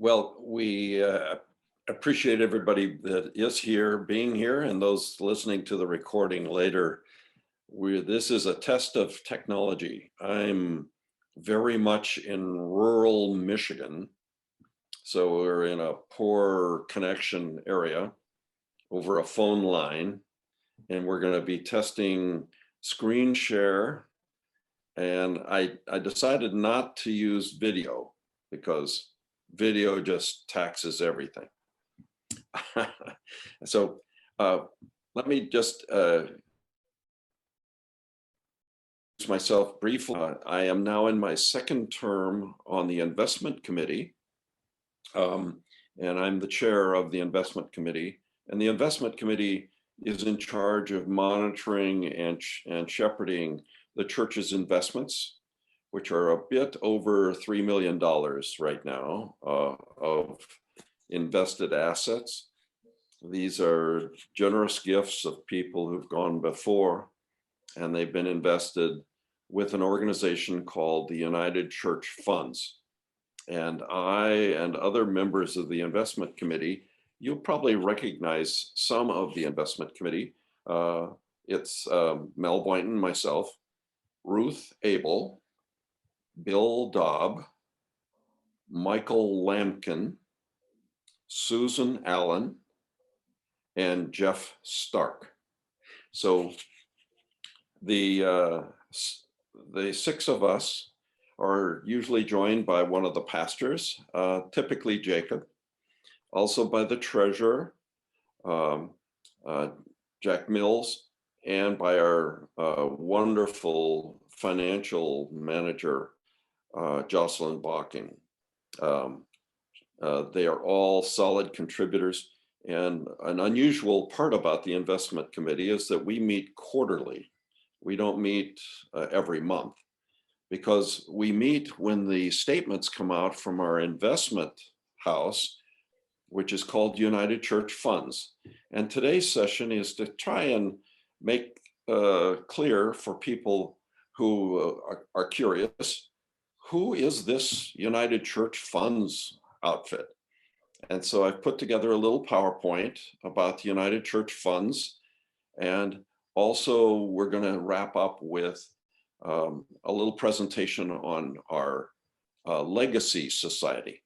Well, we appreciate everybody that is here, being here, and those listening to the recording later. This is a test of technology. I'm very much in rural Michigan, so we're in a poor connection area over a phone line, and we're going to be testing screen share. And I decided not to use video because video just taxes everything. So let me just introduce myself briefly. I am now in my second term on the investment committee, and I'm the chair of the investment committee. And the investment committee is in charge of monitoring and shepherding the church's investments, which are a bit over $3 million right now of invested assets. These are generous gifts of people who've gone before, and they've been invested with an organization called the United Church Funds. And I and other members of the investment committee, you'll probably recognize some of the investment committee. It's Mel Boynton, myself, Ruth Abel, Bill Dobb, Michael Lampkin, Susan Allen, and Jeff Stark. So the six of us are usually joined by one of the pastors, typically Jacob, also by the treasurer, Jack Mills, and by our wonderful financial manager, Jocelyn Balking. They are all solid contributors. And an unusual part about the investment committee is that we meet quarterly. We don't meet every month, because we meet when the statements come out from our investment house, which is called United Church Funds. And today's session is to try and make clear for people who are curious, who is this United Church Funds outfit? And so I've put together a little PowerPoint about the United Church Funds. And also we're going to wrap up with a little presentation on our Legacy Society.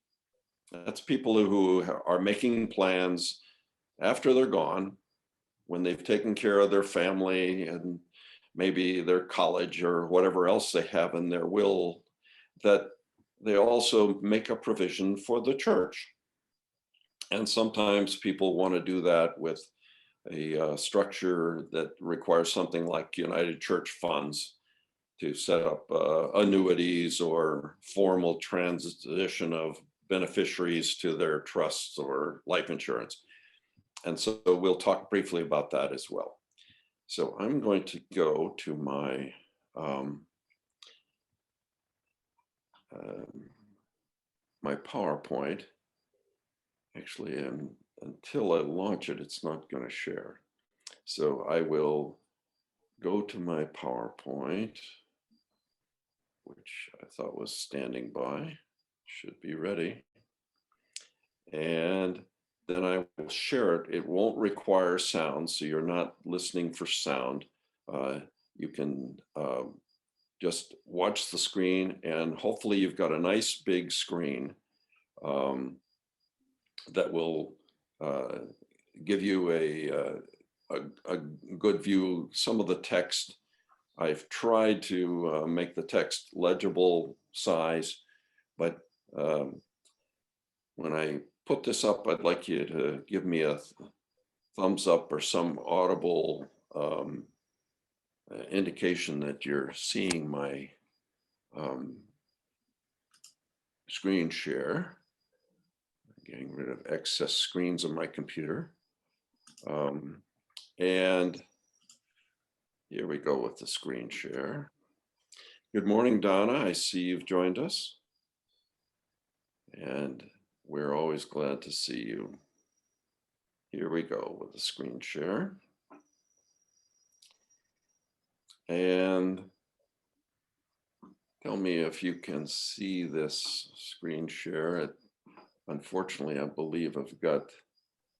That's people who are making plans after they're gone, when they've taken care of their family and maybe their college or whatever else they have in their will, that they also make a provision for the church. And sometimes people want to do that with a structure that requires something like United Church Funds to set up annuities or formal transition of beneficiaries to their trusts or life insurance. And so we'll talk briefly about that as well. So I'm going to go to my my PowerPoint. Actually, until I launch it, it's not going to share. So I will go to my PowerPoint, which I thought was standing by, should be ready. And then I will share it. It won't require sound, so you're not listening for sound. You can just watch the screen, and hopefully you've got a nice big screen that will give you a good view. Some of the text, I've tried to make the text legible size, but when I put this up, I'd like you to give me a thumbs up or some audible indication that you're seeing my screen share. Getting rid of excess screens on my computer. And here we go with the screen share. Good morning, Donna. I see you've joined us. And we're always glad to see you. Here we go with the screen share. And tell me if you can see this screen share. unfortunately, I believe I've got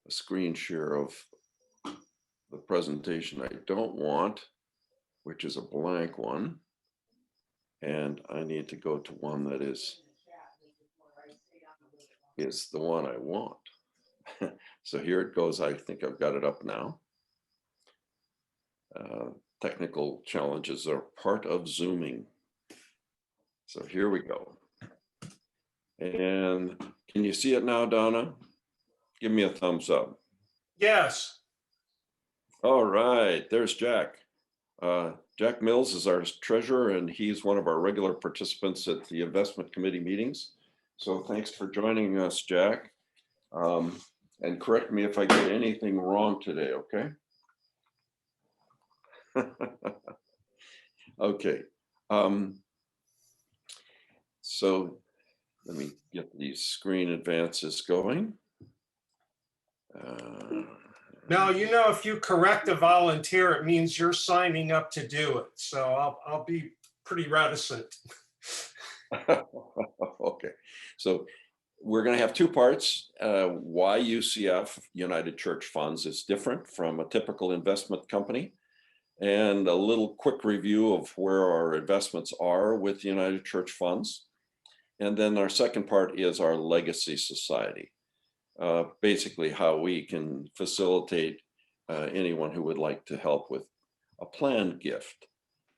a screen share of the presentation I don't want, which is a blank one. And I need to go to one that is the one I want. So here it goes. I think I've got it up now. Technical challenges are part of Zooming. So here we go. And can you see it now, Donna? Give me a thumbs up. Yes. All right, there's Jack. Jack Mills is our treasurer, and he's one of our regular participants at the investment committee meetings. So thanks for joining us, Jack. And correct me if I get anything wrong today, okay? Okay. So let me get these screen advances going. Now, you know, if you correct a volunteer, it means you're signing up to do it. So I'll be pretty reticent. Okay. So we're going to have two parts. Why UCF, United Church Funds, is different from a typical investment company, and a little quick review of where our investments are with United Church Funds. And then our second part is our legacy society. Basically how we can facilitate anyone who would like to help with a planned gift.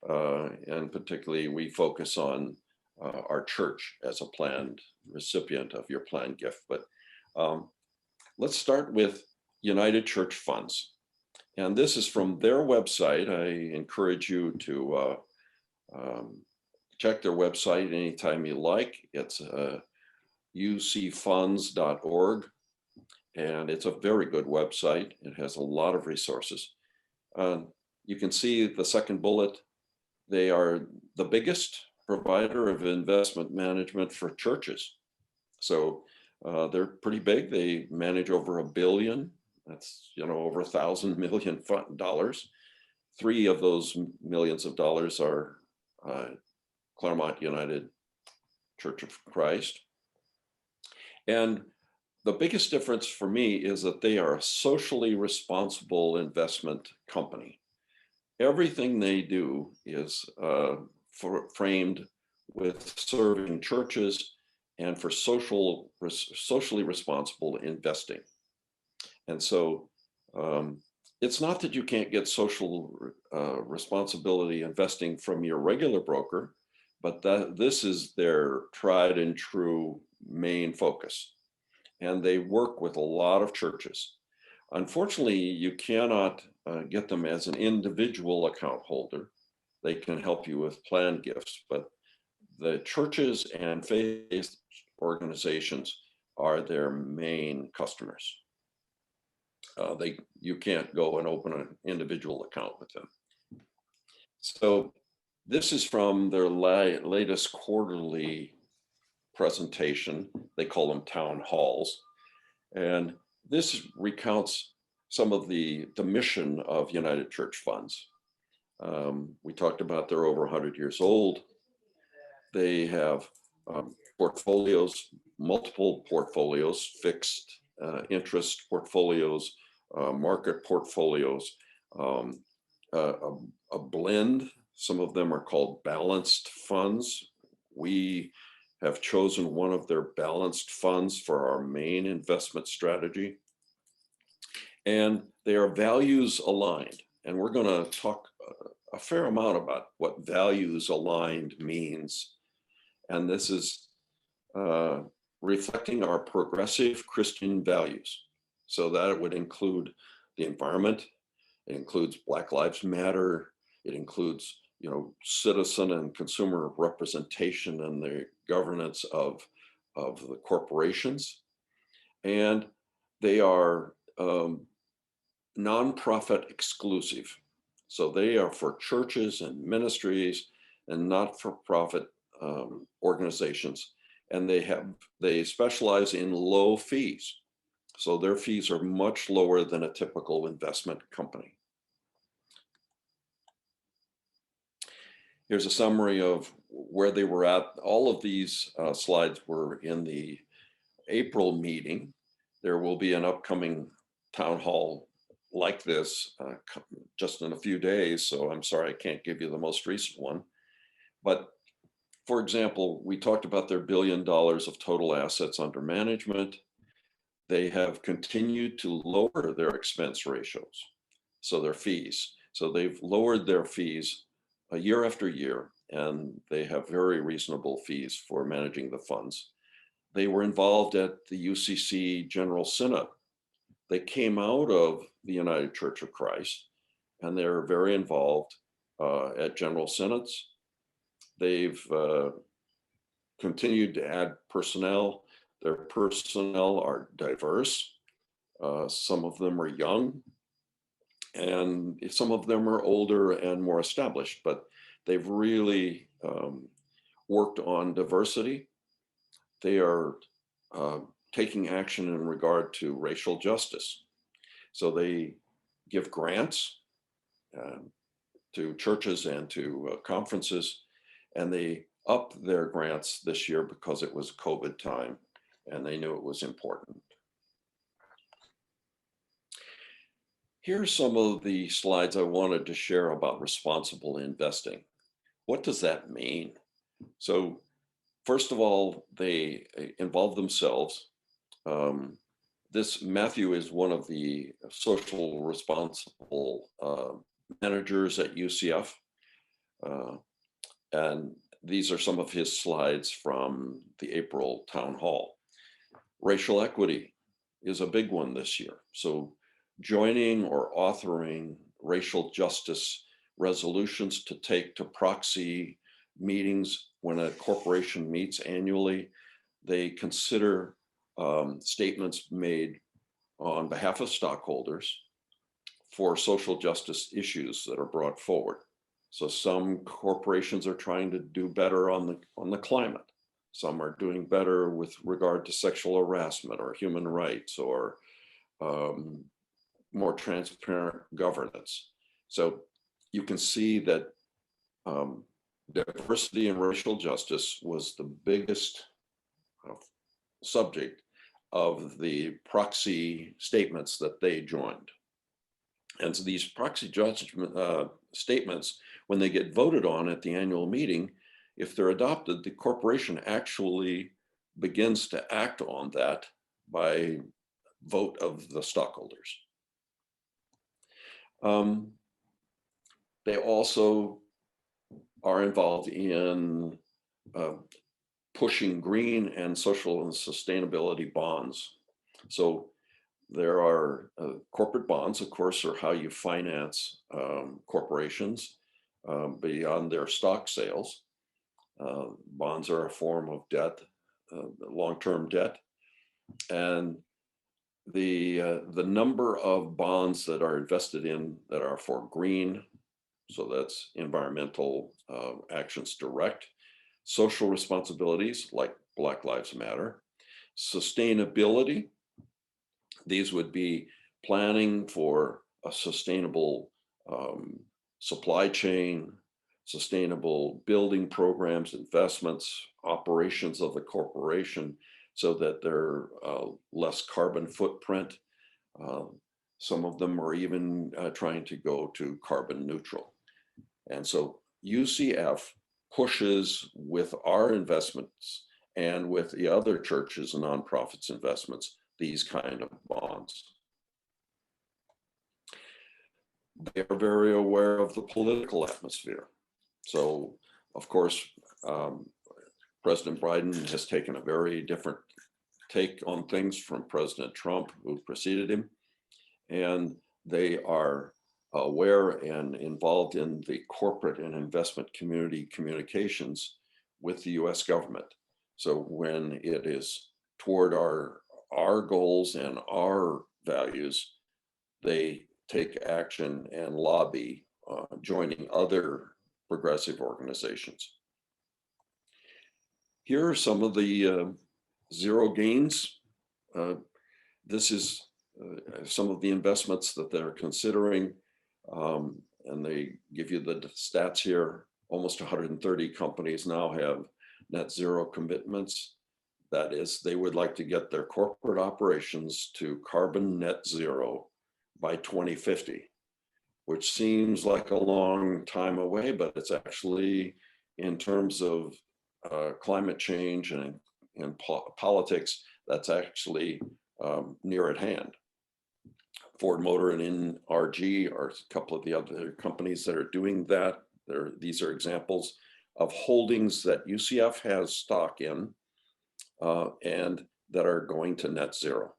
And particularly we focus on our church as a planned recipient of your planned gift. But let's start with United Church Funds. And this is from their website. I encourage you to check their website anytime you like. It's ucfunds.org. And it's a very good website. It has a lot of resources. You can see the second bullet. They are the biggest provider of investment management for churches. So they're pretty big. They manage over $1 billion. That's, you know, over $1,000 million. Three of those millions of dollars are Claremont United Church of Christ. And the biggest difference for me is that they are a socially responsible investment company. Everything they do is framed with serving churches and for socially responsible investing. And so it's not that you can't get social responsibility investing from your regular broker, but this is their tried and true main focus. And they work with a lot of churches. Unfortunately, you cannot get them as an individual account holder. They can help you with planned gifts, but the churches and faith organizations are their main customers. You can't go and open an individual account with them. So this is from their latest quarterly presentation. They call them town halls. And this recounts some of the mission of United Church Funds. We talked about they're over 100 years old. They have portfolios, multiple portfolios, fixed interest portfolios, market portfolios, a blend. Some of them are called balanced funds. We have chosen one of their balanced funds for our main investment strategy. And they are values aligned. And we're going to talk a fair amount about what values aligned means. And this is reflecting our progressive Christian values. So that would include the environment. It includes Black Lives Matter. It includes, you know, citizen and consumer representation and the governance of the corporations. And they are nonprofit exclusive. So they are for churches and ministries and not-for-profit organizations. And they specialize in low fees. So their fees are much lower than a typical investment company. Here's a summary of where they were at. All of these slides were in the April meeting, there will be an upcoming town hall like this just in a few days. So I'm sorry, I can't give you the most recent one. But for example, we talked about their $1 billion of total assets under management. They have continued to lower their expense ratios, so their fees. So they've lowered their fees year after year, and they have very reasonable fees for managing the funds. They were involved at the UCC General Synod. They came out of the United Church of Christ, and they're very involved at General Synods. They've continued to add personnel. Their personnel are diverse. Some of them are young, and some of them are older and more established, but they've really worked on diversity. They are taking action in regard to racial justice. So they give grants to churches and to conferences, and they upped their grants this year because it was COVID time and they knew it was important. Here's some of the slides I wanted to share about responsible investing. What does that mean? So first of all, they involve themselves. This Matthew is one of the social responsible managers at UCF. And these are some of his slides from the April town hall. Racial equity is a big one this year. So joining or authoring racial justice resolutions to take to proxy meetings when a corporation meets annually, they consider statements made on behalf of stockholders for social justice issues that are brought forward. So some corporations are trying to do better on the climate. Some are doing better with regard to sexual harassment or human rights or more transparent governance. So you can see that diversity and racial justice was the biggest subject of the proxy statements that they joined. And so these proxy judgment statements, when they get voted on at the annual meeting, if they're adopted, the corporation actually begins to act on that by vote of the stockholders. They also are involved in pushing green and social and sustainability bonds. So there are corporate bonds, of course, are how you finance corporations beyond their stock sales. Bonds are a form of debt, long-term debt. And the number of bonds that are invested in that are for green, so that's environmental actions direct, social responsibilities like Black Lives Matter, sustainability, these would be planning for a sustainable supply chain, sustainable building programs, investments, operations of the corporation so that they're less carbon footprint. Some of them are even trying to go to carbon neutral. And so UCF pushes with our investments and with the other churches and nonprofits investments, these kind of bonds. They are very aware of the political atmosphere. So, of course, President Biden has taken a very different take on things from President Trump, who preceded him. And they are aware and involved in the corporate and investment community communications with the US government. So when it is toward our goals and our values, they take action and lobby, joining other progressive organizations. Here are some of the zero gains. This is some of the investments that they're considering, and they give you the stats here. Almost 130 companies now have net zero commitments. That is, they would like to get their corporate operations to carbon net zero by 2050, which seems like a long time away, but it's actually, in terms of climate change and politics, that's actually near at hand. Ford Motor and NRG are a couple of the other companies that are doing that. These are examples of holdings that UCF has stock in and that are going to net zero.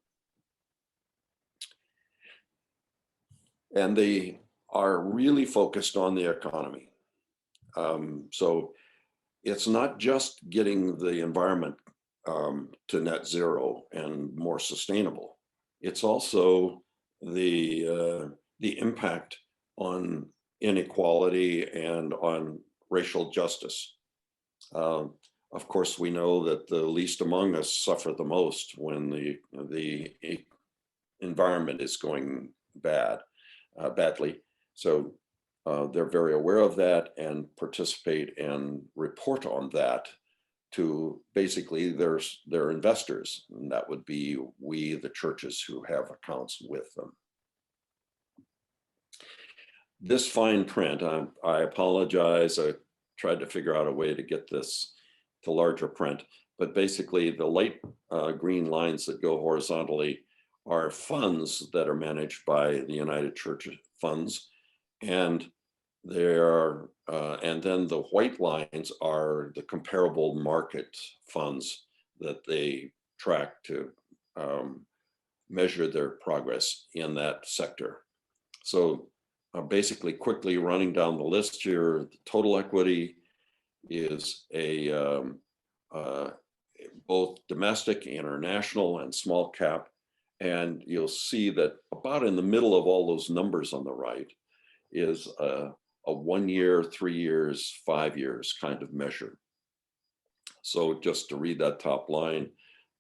And they are really focused on the economy. So it's not just getting the environment to net zero and more sustainable. It's also the impact on inequality and on racial justice. Of course, we know that the least among us suffer the most when the environment is going badly. So they're very aware of that and participate and report on that to basically their investors. And that would be we, the churches who have accounts with them. This fine print, I apologize. I tried to figure out a way to get this to larger print, but basically the light green lines that go horizontally are funds that are managed by the United Church funds, and and then the white lines are the comparable market funds that they track to measure their progress in that sector. So basically, quickly running down the list here, the total equity is both domestic, international, and small cap. And you'll see that about in the middle of all those numbers on the right is a 1 year, 3 years, 5 years kind of measure. So just to read that top line,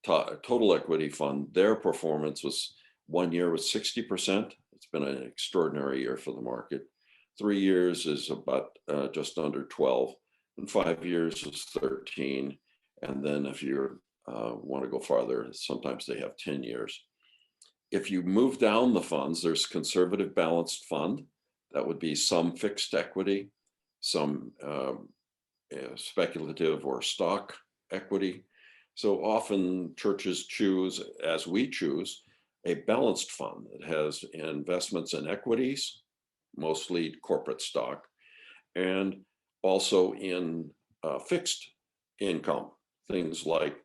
total equity fund, their performance was 1 year was 60%. It's been an extraordinary year for the market. 3 years is about just under 12, and 5 years is 13. And then if you want to go farther, sometimes they have 10 years. If you move down the funds, there's conservative balanced fund. That would be some fixed equity, some speculative or stock equity. So often churches choose, as we choose, a balanced fund that has investments in equities, mostly corporate stock, and also in fixed income, things like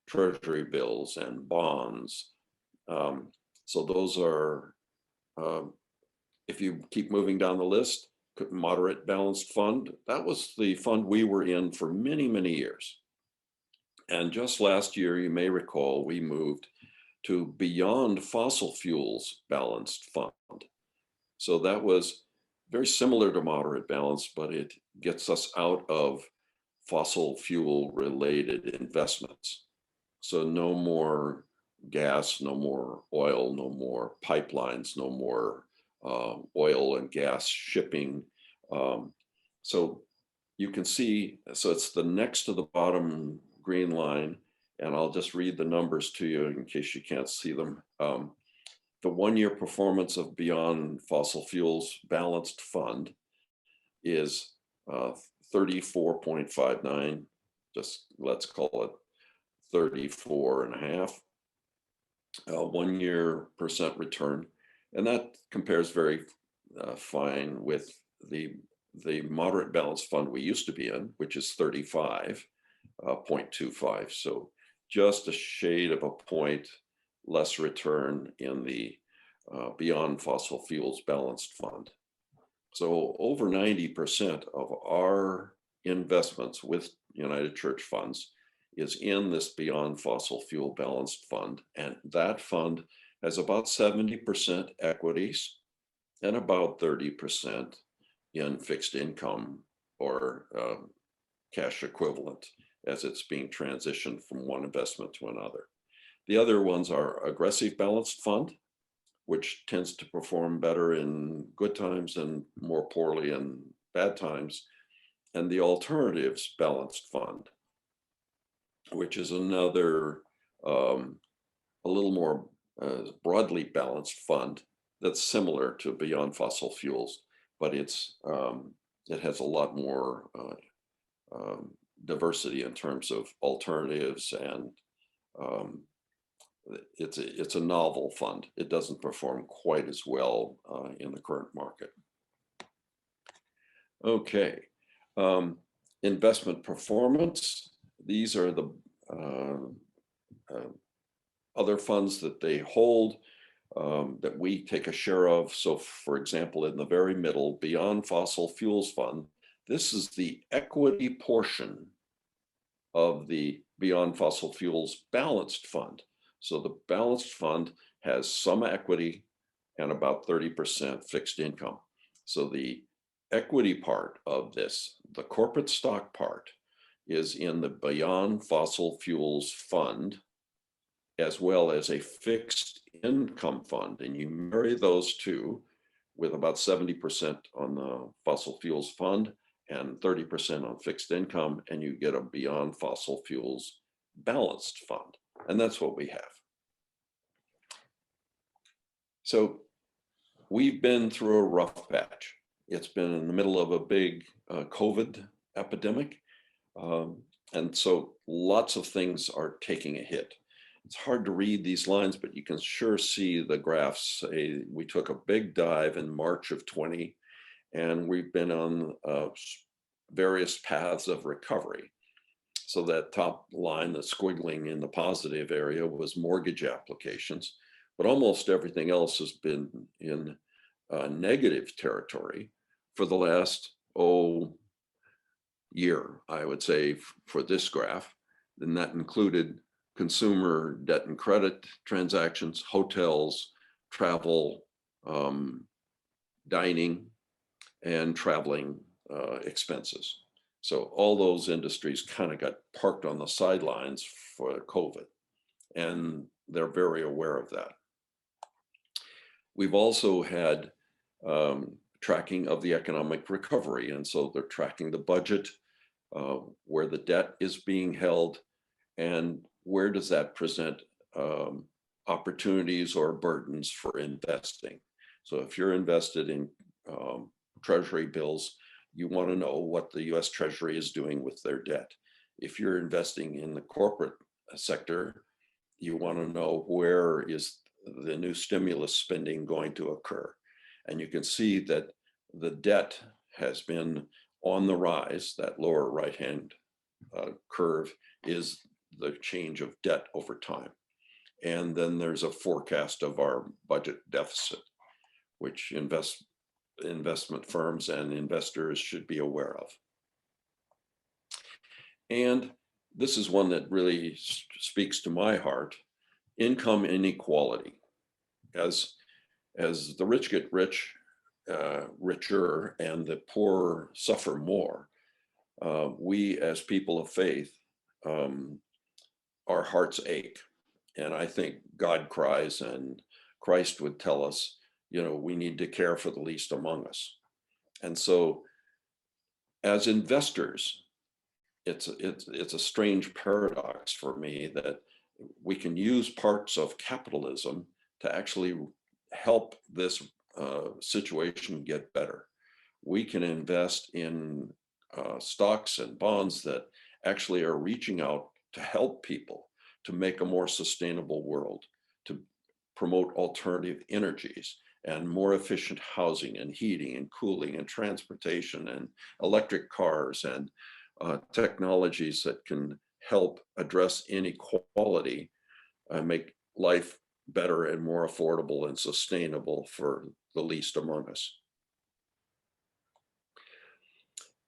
treasury bills and bonds. So those are, if you keep moving down the list, moderate balanced fund, that was the fund we were in for many, many years. And just last year, you may recall, we moved to beyond fossil fuels balanced fund. So that was very similar to moderate balance, but it gets us out of fossil fuel related investments. So no more gas, no more oil, no more pipelines, no more oil and gas shipping. So you can see, so it's the next to the bottom green line, and I'll just read the numbers to you in case you can't see them. The 1 year performance of Beyond Fossil Fuels Balanced Fund is 34.59, just let's call it 34.5, 1 year percent return. And that compares very fine with the moderate balanced fund we used to be in, which is 35.25. So just a shade of a point less return in the Beyond Fossil Fuels Balanced Fund. So over 90% of our investments with United Church funds is in this Beyond Fossil Fuel Balanced Fund. And that fund has about 70% equities and about 30% in fixed income or cash equivalent as it's being transitioned from one investment to another. The other ones are aggressive balanced fund, which tends to perform better in good times and more poorly in bad times, and the alternatives balanced fund. which is another a little more broadly balanced fund that's similar to Beyond Fossil Fuels, but it has a lot more diversity in terms of alternatives, and it's a novel fund. It doesn't perform quite as well in the current market. Okay, investment performance. These are the other funds that they hold that we take a share of. So for example, in the very middle, Beyond Fossil Fuels Fund, this is the equity portion of the Beyond Fossil Fuels Balanced Fund. So the Balanced Fund has some equity and about 30% fixed income. So the equity part of this, the corporate stock part, is in the Beyond Fossil Fuels Fund, as well as a fixed income fund. And you marry those two with about 70% on the fossil fuels fund and 30% on fixed income, and you get a Beyond Fossil Fuels Balanced Fund. And that's what we have. So we've been through a rough patch. It's been in the middle of a big COVID epidemic. And so lots of things are taking a hit. It's hard to read these lines, but you can sure see the graphs. We took a big dive in March of 20, and we've been on various paths of recovery. So that top line, the squiggling in the positive area, was mortgage applications, but almost everything else has been in negative territory for the last, year, I would say, for this graph. And that included consumer debt and credit transactions, hotels, travel, dining, and traveling expenses. So all those industries kind of got parked on the sidelines for COVID, and they're very aware of that. We've also had tracking of the economic recovery, and so they're tracking the budget, where the debt is being held, and where does that present opportunities or burdens for investing. So if you're invested in treasury bills, you want to know what the US Treasury is doing with their debt. If you're investing in the corporate sector, you want to know where is the new stimulus spending going to occur. And you can see that the debt has been on the rise. That lower right-hand curve is the change of debt over time. And then there's a forecast of our budget deficit, which investment firms and investors should be aware of. And this is one that really speaks to my heart: income inequality. As the rich get richer and the poor suffer more, we as people of faith, our hearts ache. And I think God cries, and Christ would tell us, we need to care for the least among us. And so as investors, it's a strange paradox for me that we can use parts of capitalism to actually help this situation get better. We can invest in stocks and bonds that actually are reaching out to help people to make a more sustainable world, to promote alternative energies and more efficient housing and heating and cooling and transportation and electric cars and technologies that can help address inequality and make life better and more affordable and sustainable for the least among us.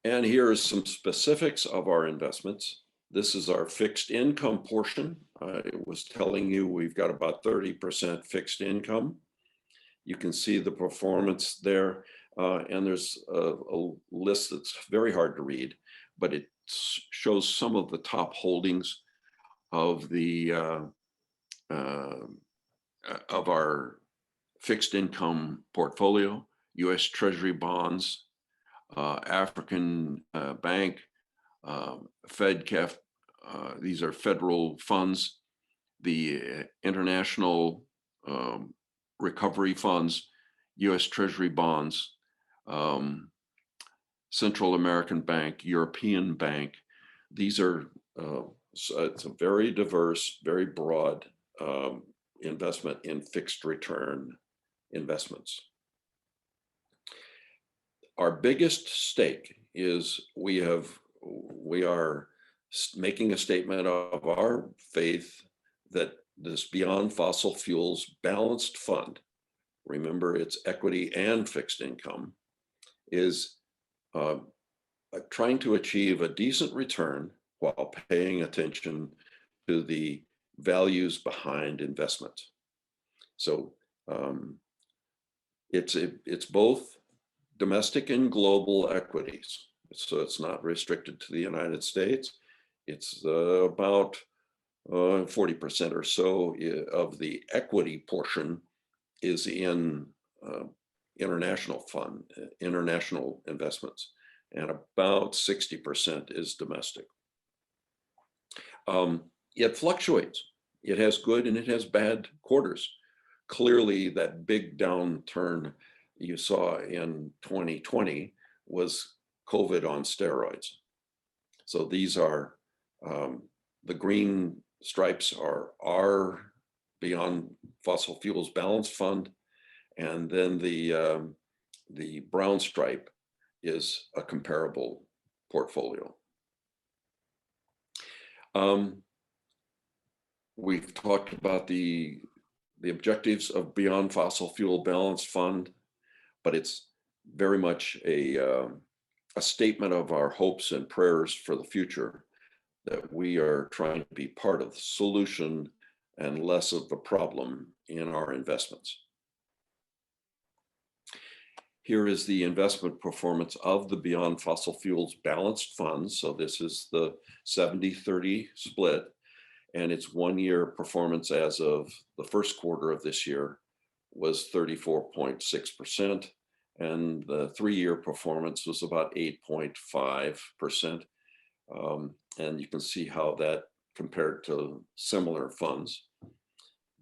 And here is some specifics of our investments. This is our fixed income portion. I was telling you we've got about 30% fixed income. You can see the performance there, and there's a list that's very hard to read, but it shows some of the top holdings of of our fixed income portfolio: US Treasury bonds, African Bank, Fed these are federal funds, the international recovery funds, US Treasury bonds, Central American Bank, European Bank. These are, so it's a very diverse, very broad investment in fixed return investments. Our biggest stake is we are making a statement of our faith that this Beyond Fossil Fuels balanced fund, remember it's equity and fixed income, is trying to achieve a decent return while paying attention to the values behind investment. So it's both domestic and global equities. So it's not restricted to the United States. It's about 40% or so of the equity portion is in international investments, and about 60% is domestic. It fluctuates. It has good and it has bad quarters. Clearly, that big downturn you saw in 2020 was COVID on steroids. So these are, the green stripes are our Beyond Fossil Fuels Balanced Fund, and then the brown stripe is a comparable portfolio. We've talked about the objectives of Beyond Fossil Fuel Balanced Fund, but it's very much a statement of our hopes and prayers for the future, that we are trying to be part of the solution and less of the problem in our investments. Here is the investment performance of the Beyond Fossil Fuels Balanced Fund. So this is the 70-30 split, and its 1 year performance as of the first quarter of this year was 34.6%, and the 3 year performance was about 8.5%. And you can see how that compared to similar funds.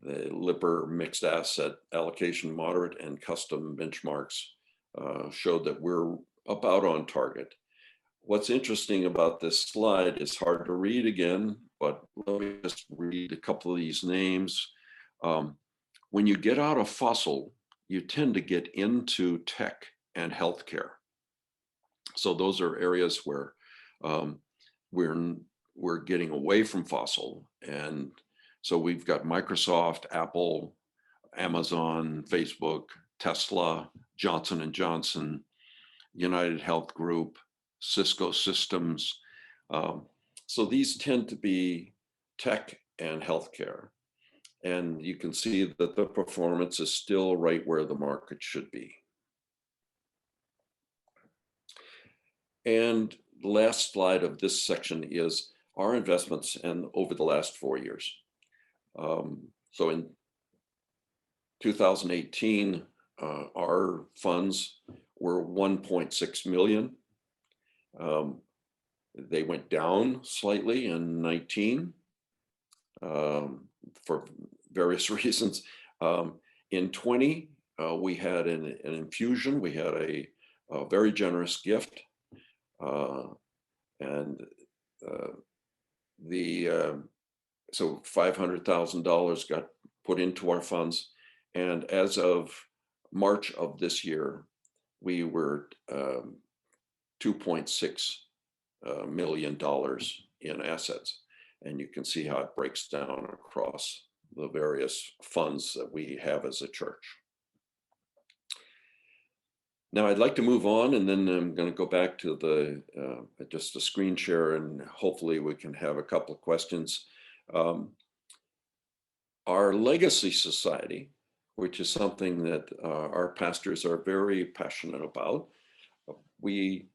The Lipper mixed asset allocation moderate and custom benchmarks showed that we're about on target. What's interesting about this slide is hard to read again, but let me just read a couple of these names. When you get out of fossil, you tend to get into tech and healthcare. So those are areas where we're getting away from fossil. And so we've got Microsoft, Apple, Amazon, Facebook, Tesla, Johnson & Johnson, United Health Group, Cisco Systems. So these tend to be tech and healthcare. And you can see that the performance is still right where the market should be. And the last slide of this section is our investments and over the last 4 years. So in 2018, our funds were 1.6 million. They went down slightly in 19 for various reasons. In 20, we had an infusion. We had a very generous gift, and so $500,000 got put into our funds, and as of March of this year, we were $2.6 million in assets. And you can see how it breaks down across the various funds that we have as a church. Now I'd like to move on, and then I'm going to go back to the just a screen share, and hopefully we can have a couple of questions. Our Legacy Society, which is something that our pastors are very passionate about. We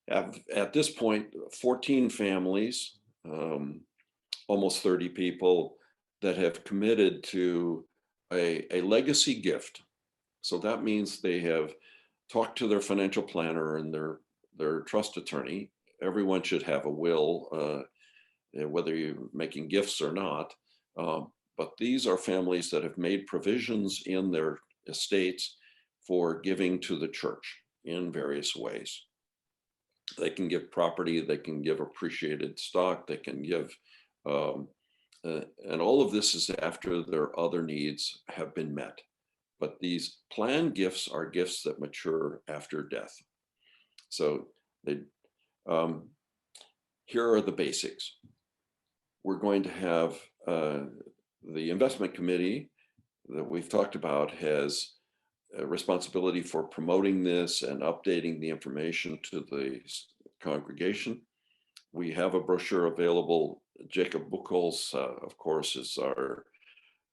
have at this point 14 families, almost 30 people that have committed to a legacy gift. So that means they have talked to their financial planner and their trust attorney. Everyone should have a will whether you're making gifts or not. But these are families that have made provisions in their estates for giving to the church in various ways. They can give property, they can give appreciated stock, they can give, and all of this is after their other needs have been met. But these planned gifts are gifts that mature after death. So here are the basics. We're going to have the investment committee that we've talked about has a responsibility for promoting this and updating the information to the congregation. We have a brochure available. Jacob Buchholz, of course, is our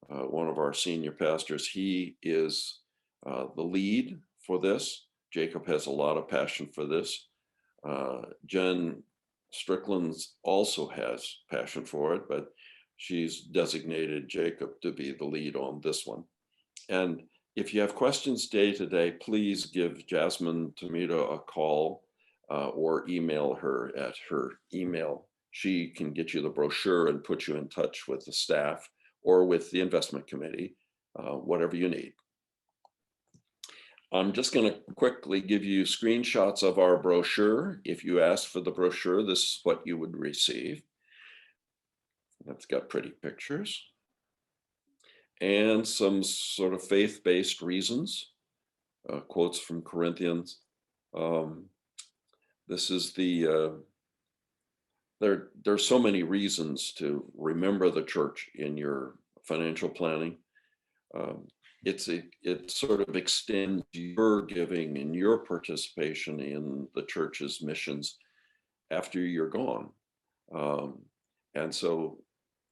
one of our senior pastors. He is the lead for this. Jacob has a lot of passion for this. Jen Strickland also has passion for it, but she's designated Jacob to be the lead on this one. And if you have questions day to day, please give Jasmine Tomito a call or email her at her email. She can get you the brochure and put you in touch with the staff or with the investment committee, whatever you need. I'm just going to quickly give you screenshots of our brochure. If you ask for the brochure, this is what you would receive. It's got pretty pictures and some sort of faith-based reasons, quotes from Corinthians. This is the, there's so many reasons to remember the church in your financial planning. It sort of extends your giving and your participation in the church's missions after you're gone. And so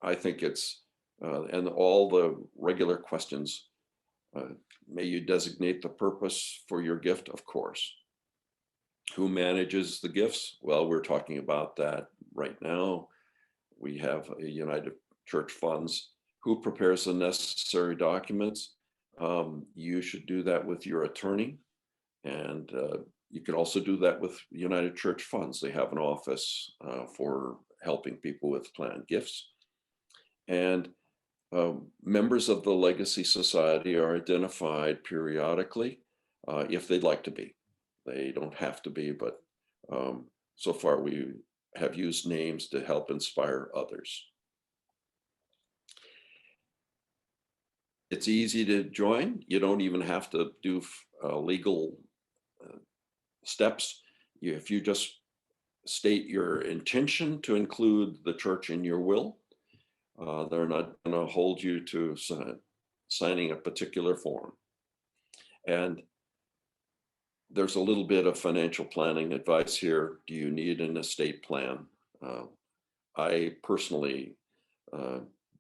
I think it's, and all the regular questions, may you designate the purpose for your gift? Of course. Who manages the gifts? Well, we're talking about that right now. We have a United Church Funds. Who prepares the necessary documents? You should do that with your attorney. And you can also do that with United Church Funds. They have an office for helping people with planned gifts. And members of the Legacy Society are identified periodically if they'd like to be. They don't have to be, but so far we have used names to help inspire others. It's easy to join. You don't even have to do legal steps. If you just state your intention to include the church in your will, they're not going to hold you to signing a particular form. And there's a little bit of financial planning advice here. Do you need an estate plan? I personally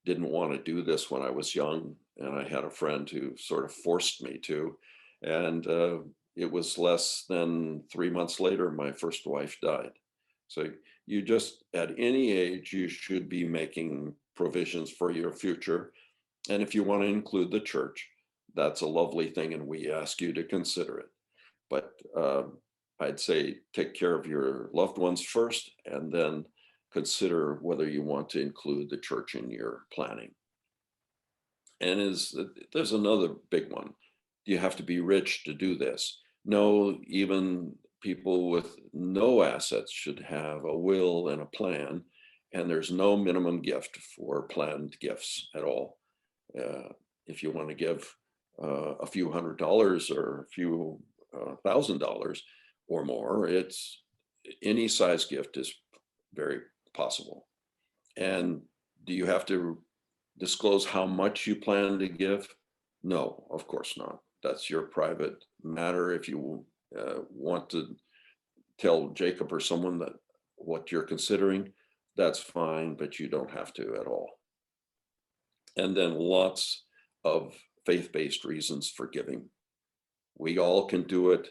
didn't want to do this when I was young, and I had a friend who sort of forced me to. And it was less than 3 months later, my first wife died. So you just, at any age, you should be making provisions for your future. And if you want to include the church, that's a lovely thing, and we ask you to consider it. But I'd say take care of your loved ones first, and then consider whether you want to include the church in your planning. And there's another big one. Do you have to be rich to do this? No, even people with no assets should have a will and a plan, and there's no minimum gift for planned gifts at all. If you want to give a few $100s or a few $1,000 or more, it's any size gift is very possible. And do you have to disclose how much you plan to give? No, of course not. That's your private matter. If you want to tell Jacob or someone that what you're considering, that's fine, but you don't have to at all. And then lots of faith-based reasons for giving. We all can do it.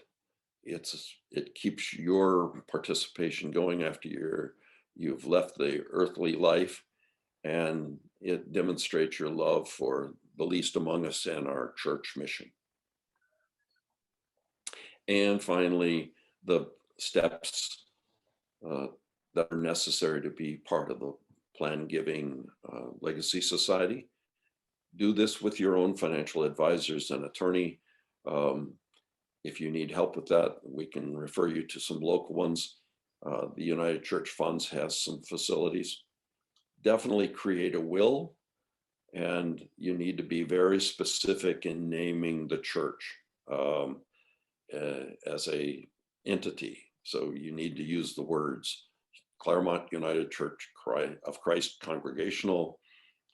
It keeps your participation going after you've left the earthly life, and it demonstrates your love for the least among us and our church mission. And finally, the steps that are necessary to be part of the Plan Giving Legacy Society. Do this with your own financial advisors and attorney. If you need help with that, we can refer you to some local ones. The United Church Funds has some facilities. Definitely create a will, and you need to be very specific in naming the church as a entity. So you need to use the words Claremont United Church of Christ Congregational,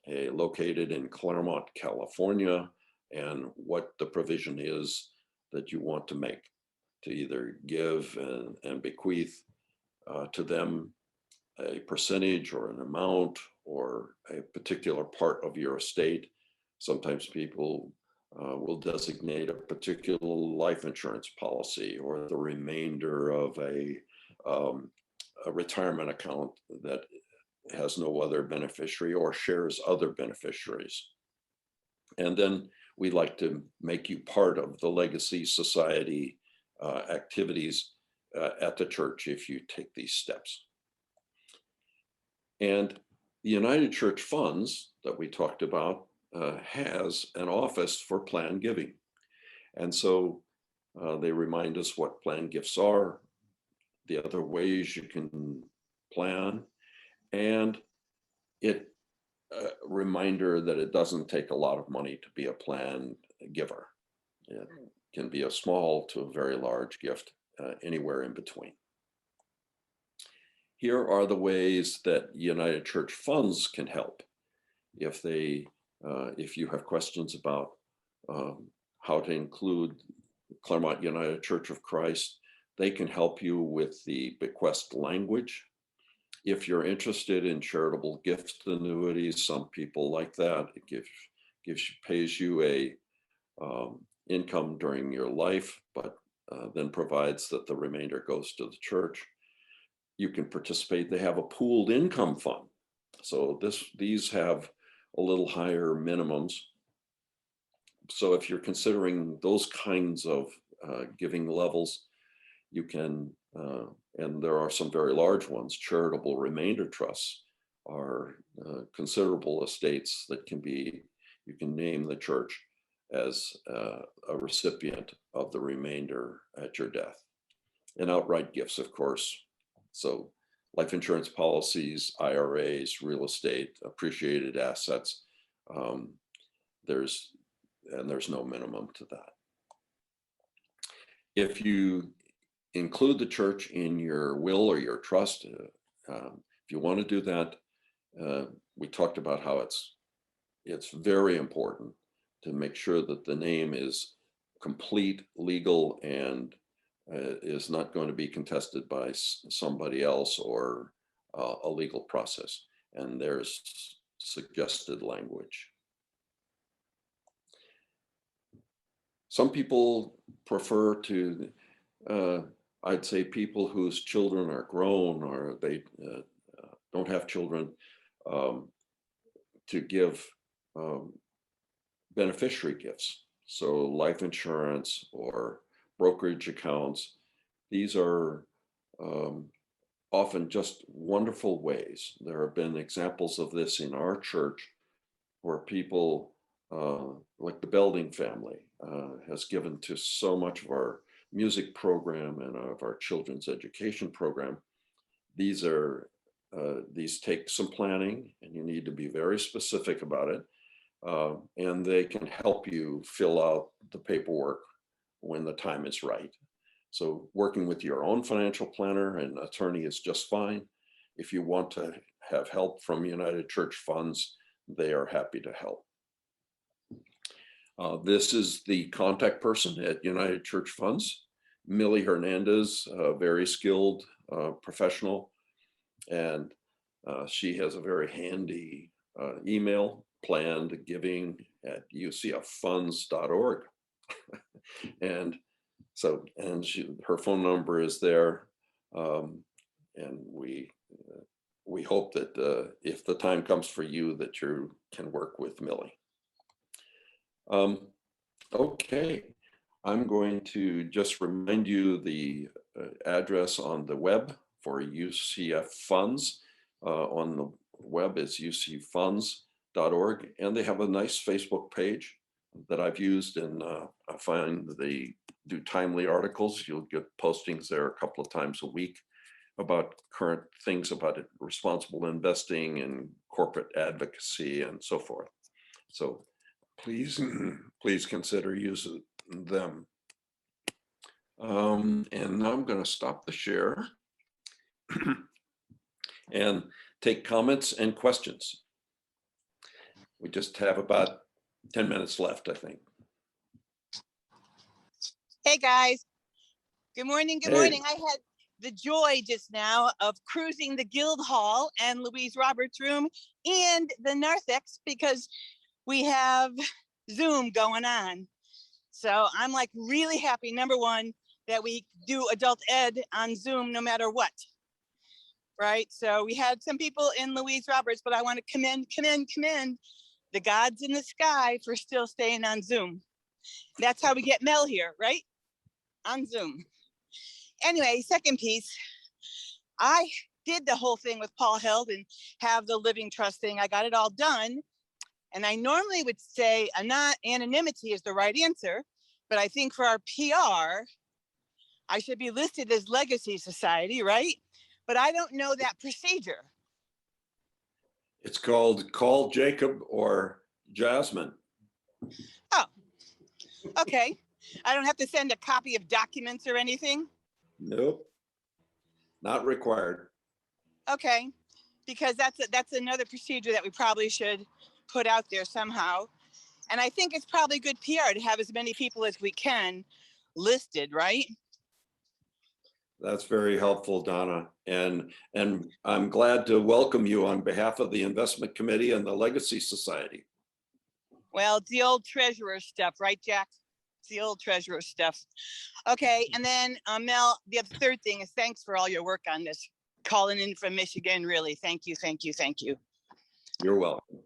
located in Claremont, California, and what the provision is that you want to make to either give and bequeath to them a percentage or an amount or a particular part of your estate. Sometimes people will designate a particular life insurance policy or the remainder of a retirement account that has no other beneficiary or shares other beneficiaries. And then we'd like to make you part of the Legacy Society activities at the church if you take these steps. And the United Church Funds that we talked about has an office for plan giving. And so they remind us what plan gifts are, the other ways you can plan, and it reminder that it doesn't take a lot of money to be a plan giver. It can be a small to a very large gift, anywhere in between. Here are the ways that United Church Funds can help. If you have questions about how to include Claremont United Church of Christ, they can help you with the bequest language. If you're interested in charitable gift annuities, some people like that. It pays you a income during your life, but then provides that the remainder goes to the church. You can participate. They have a pooled income fund. So these have a little higher minimums. So if you're considering those kinds of giving levels, you can, and there are some very large ones, charitable remainder trusts are considerable estates that you can name the church as a recipient of the remainder at your death. And outright gifts, of course. So life insurance policies, IRAs, real estate, appreciated assets, there's no minimum to that. If you include the church in your will or your trust, if you want to do that, we talked about how it's very important to make sure that the name is complete, legal, and is not going to be contested by somebody else or a legal process. And there's suggested language. Some people prefer to, I'd say people whose children are grown or they don't have children, to give beneficiary gifts. So life insurance or brokerage accounts. These are often just wonderful ways. There have been examples of this in our church where people, like the Belding family, has given to so much of our music program and of our children's education program. These take some planning, and you need to be very specific about it. And they can help you fill out the paperwork when the time is right. So working with your own financial planner and attorney is just fine. If you want to have help from United Church Funds, they are happy to help. This is the contact person at United Church Funds, Millie Hernandez, a very skilled professional, and she has a very handy email, plannedgiving@ucffunds.org. And so, her phone number is there, and we hope that if the time comes for you, that you can work with Millie. Okay, I'm going to just remind you the address on the web for UCF Funds. On web is ucfunds.org, and they have a nice Facebook page that I've used, and I find they do timely articles. You'll get postings there a couple of times a week about current things about it, responsible investing and corporate advocacy and so forth. So please, please consider using them. And now I'm going to stop the share and take comments and questions. We just have about 10 minutes left, I think. Hey guys, good morning. Good Hey. morning. I had the joy just now of cruising the Guild Hall and Louise Roberts' room and the narthex because we have Zoom going on. So I'm like really happy, number one, that we do adult ed on Zoom no matter what. Right. So we had some people in Louise Roberts, but I want to commend the gods in the sky for still staying on Zoom. That's how we get Mel here, right? On Zoom. Anyway, second piece, I did the whole thing with Paul Held and have the living trust thing. I got it all done. And I normally would say anonymity is the right answer, but I think for our PR, I should be listed as Legacy Society, right? But I don't know that procedure. It's called Call Jacob or Jasmine. Oh, okay. I don't have to send a copy of documents or anything? Nope, not required. Okay, because that's another procedure that we probably should put out there somehow. And I think it's probably good PR to have as many people as we can listed, right? That's very helpful, Donna. And I'm glad to welcome you on behalf of the Investment Committee and the Legacy Society. Well, it's the old treasurer stuff, right, Jack? It's the old treasurer stuff. Okay, and then Mel, the third thing is thanks for all your work on this. Calling in from Michigan, really. Thank you, thank you, thank you. You're welcome.